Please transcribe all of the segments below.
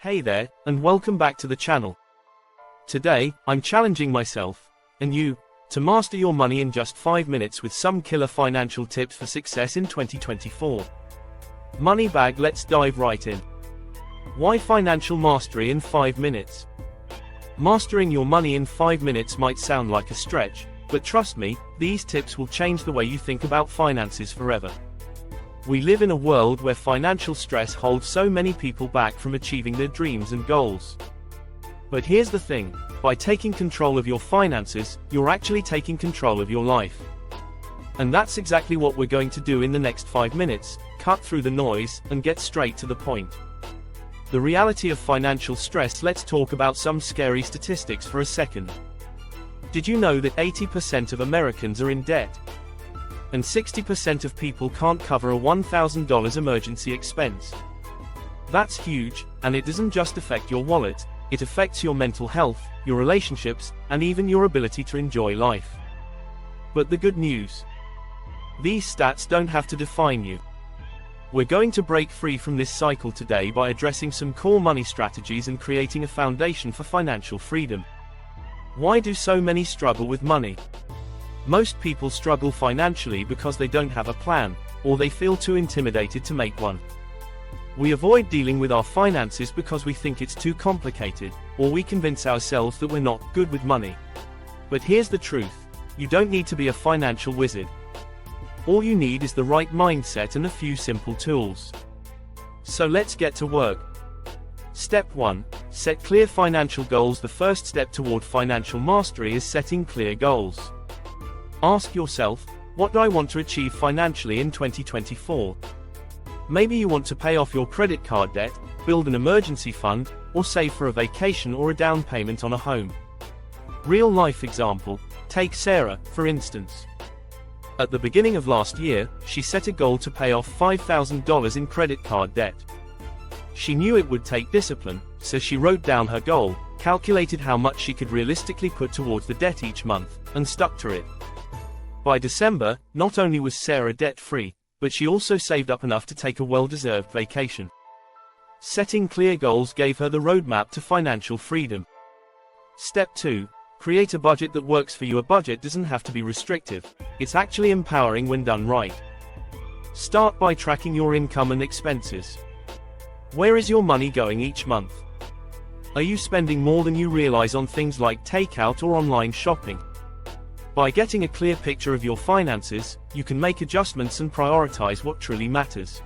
Hey there, and welcome back to the channel. Today, I'm challenging myself, and you, to master your money in just 5 minutes with some killer financial tips for success in 2024. Money bag, let's dive right in. Why financial mastery in 5 minutes? Mastering your money in 5 minutes might sound like a stretch, but trust me, these tips will change the way you think about finances forever. We live in a world where financial stress holds so many people back from achieving their dreams and goals. But here's the thing, by taking control of your finances, you're actually taking control of your life. And that's exactly what we're going to do in the next 5 minutes, cut through the noise, and get straight to the point. The reality of financial stress. Let's talk about some scary statistics for a second. Did you know that 80% of Americans are in debt? And 60% of people can't cover a $1,000 emergency expense. That's huge, and it doesn't just affect your wallet, it affects your mental health, your relationships, and even your ability to enjoy life. But the good news: these stats don't have to define you. We're going to break free from this cycle today by addressing some core money strategies and creating a foundation for financial freedom. Why do so many struggle with money? Most people struggle financially because they don't have a plan, or they feel too intimidated to make one. We avoid dealing with our finances because we think it's too complicated, or we convince ourselves that we're not good with money. But here's the truth: you don't need to be a financial wizard. All you need is the right mindset and a few simple tools. So let's get to work. Step 1. Set clear financial goals. The first step toward financial mastery is setting clear goals. Ask yourself, what do I want to achieve financially in 2024? Maybe you want to pay off your credit card debt, build an emergency fund, or save for a vacation or a down payment on a home. Real life example, take Sarah, for instance. At the beginning of last year, she set a goal to pay off $5,000 in credit card debt. She knew it would take discipline, so she wrote down her goal, calculated how much she could realistically put towards the debt each month, and stuck to it. By December, not only was Sarah debt-free, but she also saved up enough to take a well-deserved vacation. Setting clear goals gave her the roadmap to financial freedom. Step 2. Create a budget that works for you. A budget doesn't have to be restrictive, it's actually empowering when done right. Start by tracking your income and expenses. Where is your money going each month? Are you spending more than you realize on things like takeout or online shopping? By getting a clear picture of your finances, you can make adjustments and prioritize what truly matters.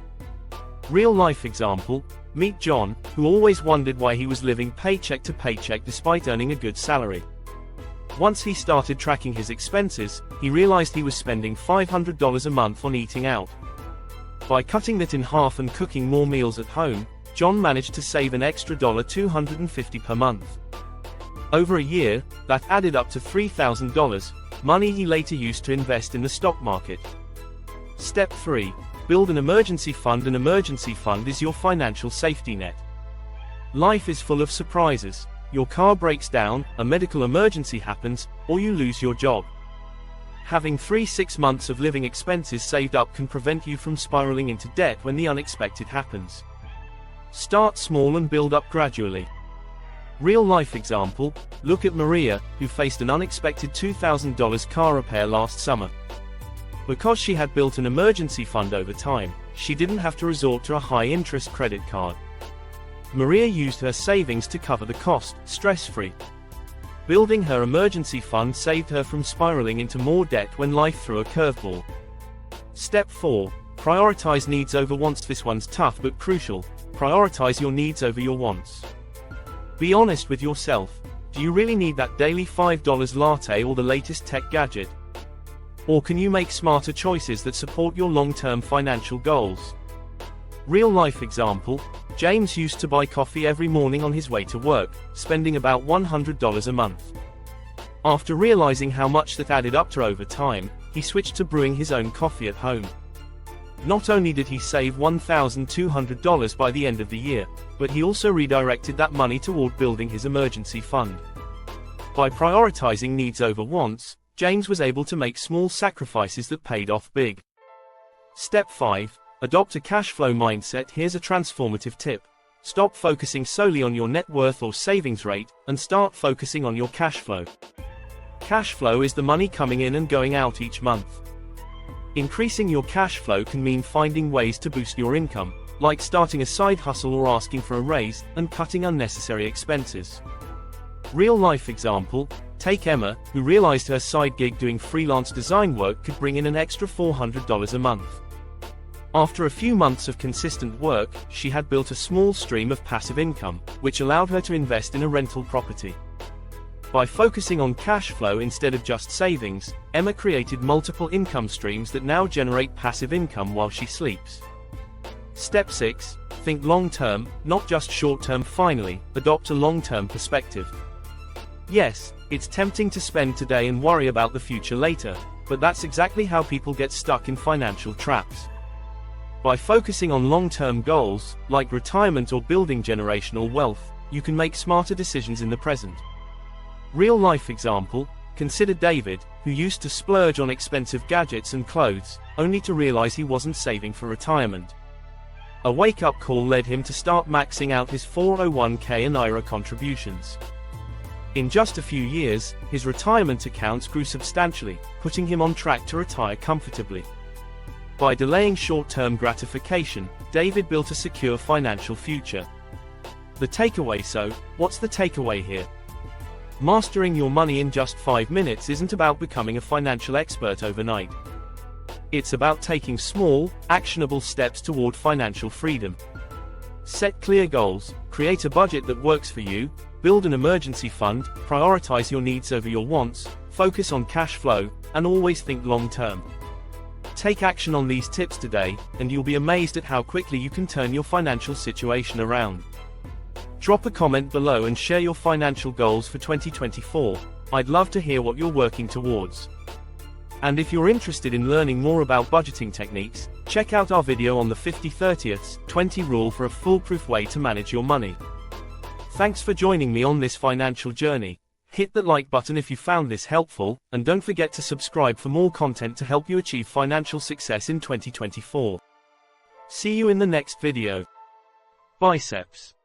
Real life example, meet John, who always wondered why he was living paycheck to paycheck despite earning a good salary. Once he started tracking his expenses, he realized he was spending $500 a month on eating out. By cutting that in half and cooking more meals at home, John managed to save an extra $250 per month. Over a year, that added up to $3,000, money he later used to invest in the stock market. Step 3. Build an emergency fund. An emergency fund is your financial safety net. Life is full of surprises. Your car breaks down, a medical emergency happens, or you lose your job. Having 3-6 months of living expenses saved up can prevent you from spiraling into debt when the unexpected happens. Start small and build up gradually. Real life example, look at Maria, who faced an unexpected $2,000 car repair last summer. Because she had built an emergency fund over time, she didn't have to resort to a high-interest credit card. Maria used her savings to cover the cost, stress-free. Building her emergency fund saved her from spiraling into more debt when life threw a curveball. Step 4. Prioritize needs over wants. This one's tough but crucial. Prioritize your needs over your wants. Be honest with yourself. Do you really need that daily $5 latte or the latest tech gadget? Or can you make smarter choices that support your long-term financial goals? Real life example, James used to buy coffee every morning on his way to work, spending about $100 a month. After realizing how much that added up to over time, he switched to brewing his own coffee at home. Not only did he save $1,200 by the end of the year, but he also redirected that money toward building his emergency fund. By prioritizing needs over wants, James was able to make small sacrifices that paid off big. Step 5. Adopt a cash flow mindset. Here's a transformative tip. Stop focusing solely on your net worth or savings rate, and start focusing on your cash flow. Cash flow is the money coming in and going out each month. Increasing your cash flow can mean finding ways to boost your income, like starting a side hustle or asking for a raise, and cutting unnecessary expenses. Real-life example, take Emma, who realized her side gig doing freelance design work could bring in an extra $400 a month. After a few months of consistent work, she had built a small stream of passive income, which allowed her to invest in a rental property. By focusing on cash flow instead of just savings, Emma created multiple income streams that now generate passive income while she sleeps. Step 6. Think long-term, not just short-term. Finally, adopt a long-term perspective. Yes, it's tempting to spend today and worry about the future later, but that's exactly how people get stuck in financial traps. By focusing on long-term goals, like retirement or building generational wealth, you can make smarter decisions in the present. Real-life example, consider David, who used to splurge on expensive gadgets and clothes, only to realize he wasn't saving for retirement. A wake-up call led him to start maxing out his 401k and IRA contributions. In just a few years, his retirement accounts grew substantially, putting him on track to retire comfortably. By delaying short-term gratification, David built a secure financial future. The takeaway. So, what's the takeaway here? Mastering your money in just 5 minutes isn't about becoming a financial expert overnight. It's about taking small, actionable steps toward financial freedom. Set clear goals, create a budget that works for you, build an emergency fund, prioritize your needs over your wants, focus on cash flow, and always think long-term. Take action on these tips today, and you'll be amazed at how quickly you can turn your financial situation around. Drop a comment below and share your financial goals for 2024. I'd love to hear what you're working towards. And if you're interested in learning more about budgeting techniques, check out our video on the 50-30-20 rule for a foolproof way to manage your money. Thanks for joining me on this financial journey. Hit that like button if you found this helpful, and don't forget to subscribe for more content to help you achieve financial success in 2024. See you in the next video. Biceps.